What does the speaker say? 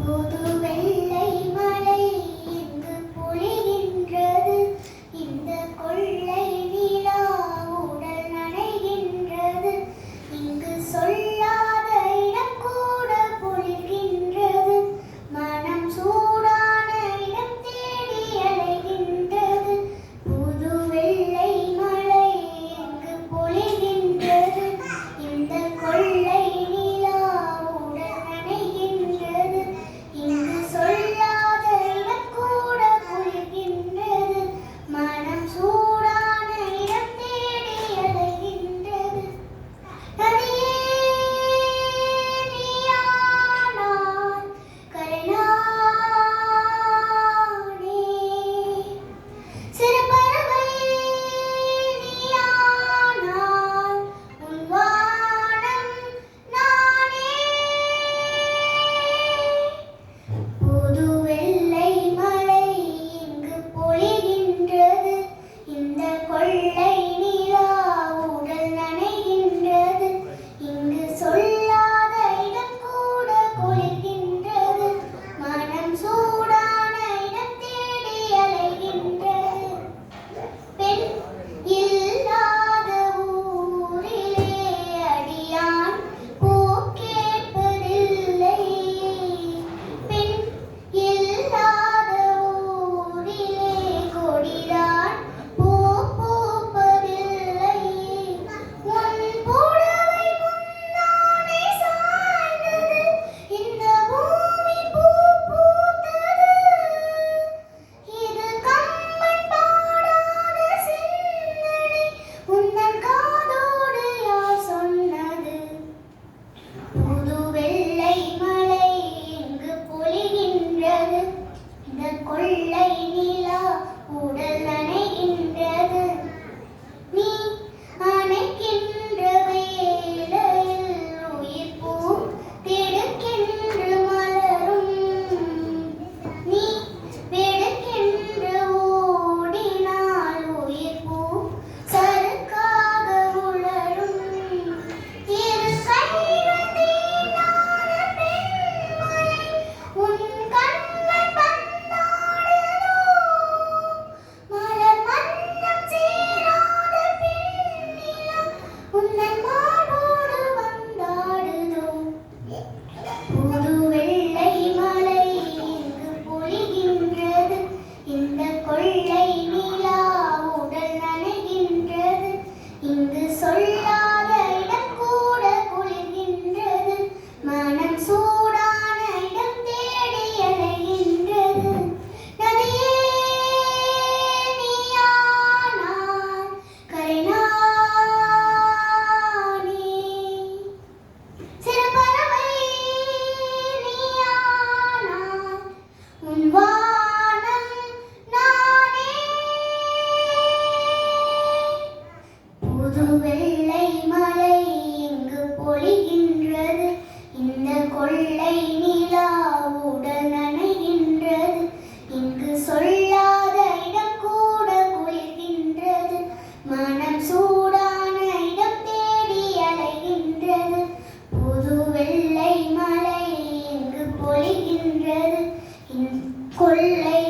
புது வெள்ளை மழை இங்கு பொழிகின்றது. இந்த கொள்ளை நிலா உடல் நனைகின்றது. இங்கு சொல்லாத இடம் கூட பொழிகின்றது. மனம் சூடான இடம் தேடி அலைகின்றது. புது வெள்ளை மழை இங்கு பொழிகின்றது. இந்த கொள்ளை நிலா உடல் நனைகின்றது. இங்கு சொல்லாத இடம் கூட பொழிகின்றது. மனம் சூடான இடம் தேடி அலைகின்றது. நதியே நீயானாய் கரைநானே. சிறு பறவை நீயானாய் உன் வானம் நானே. புது வெள்ளை மழை இங்கு பொழிகின்றது. இந்த கொள்ளை நிலா உடல் நனைகின்றது. இங்கு சொல்லாத இடம் கூட குளிர்கின்றது. மனம் சூடான இடம் தேடி அலைகின்றது. பெண் இல்லாத ஊரிலே அடியான் பூ கேட்பதில்லை. பெண் இல்லாத ஊரிலே கொடிதான் பூ பூப்பதில்லை. உன் புடவை முந்தானை சாய்ந்தது. இந்த பூமி பூ பூத்தது. இது கம்பன் பாடாத சிந்தனை. உந்தன் காதோடு யார் சொன்னது? புது வெள்ளை மழை இங்கு பொழிகின்றது. இந்த கொள்ளை நிலா உடல் நனைகின்றது. நீ அணைக்கின்ற வேளையில் உயிர் பூ திடுக்கென்று மலரும். நீ வெடுக்கென்று ஓடினால் உயிர் பூ சறுக்காக உலரும். இரு கைகள் தீண்டாத பெண்மலை உன் கண்கள் பந்தாடுதோ. மலர் மஞ்சம் சேராத பெண்ணிலா உந்தன் மார்போடு வந்தாடுதோ. புது வெள்ளை மழை இங்கு பொழிகின்றது. இந்த கொள்ளை நிலா உடல் நனைகின்றது. இங்கு சொல்லாத இடம் கூட குளிர்கின்றது. மனம் சூடான இடம் தேடி அலைகின்றது. நதியே நீயானாய் கரைநானே. சிறு பறவை நீயானாய் உன் வானம் நானே. புது வெள்ளை மழை இங்கு பொழிகின்றது. இந்த கொள்ளை நிலா உடல் நனைகின்றது. இங்கு சொல்லாத இடம் கூட குளிர்கின்றது. மனம் சூடான இடம் தேடி அலைகின்றது. புது வெள்ளை மழை இங்கு பொழிகின்றது. கொள்ளை